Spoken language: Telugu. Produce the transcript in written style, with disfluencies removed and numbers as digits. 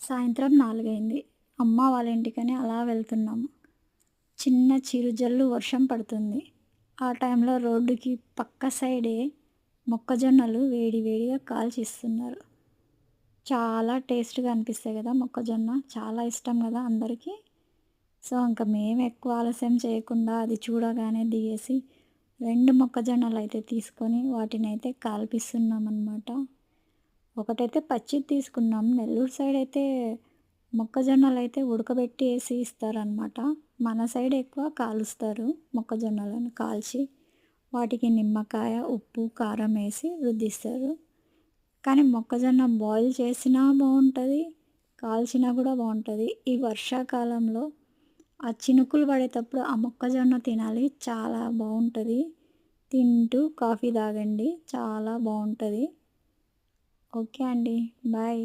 సాయంత్రం 4 అయింది. అమ్మ వాళ్ళ ఇంటికని అలా వెళ్తున్నాము. చిన్న చిరుజల్లు వర్షం పడుతుంది. ఆ టైంలో రోడ్డుకి పక్క సైడే మొక్కజొన్నలు వేడి వేడిగా కాల్చిస్తున్నారు. చాలా టేస్ట్‌గా అనిపిస్తాయి గదా! మొక్కజొన్న. చాలా ఇష్టం గదా అందరికీ. సో, ఇంక మేము ఎక్కువ ఆలస్యం చేయకుండా అది చూడగానే దిగేసి 2 మొక్కజొన్నలైతే తీసుకొని వాటినైతే కాల్పిస్తున్నామనమాట. ఒకటైతే పచ్చిది తీసుకున్నాం. నెల్లూరు సైడ్ అయితే మొక్కజొన్నలైతే ఉడకబెట్టి ఏసి ఇస్తారనమాట. మన సైడ్ ఎక్కువ కాలుస్తారు. మొక్కజొన్నలను కాల్చి వాటికి నిమ్మకాయ, ఉప్పు, కారం ఏసి రుద్దిస్తారు. కానీ మొక్కజొన్న బాయిల్ చేసినా బావుంటది. కాల్చినా గూడా బావుంటది. ఈ వర్షాకాలంలో ఆ చినుకులు పడేటప్పుడు ఆ మొక్కజొన్న తినాలి. చాలా బావుంటది. తింటూ కాఫీ తాగండి. చాలా బావుంటది. ఓకే అండి. బాయ్.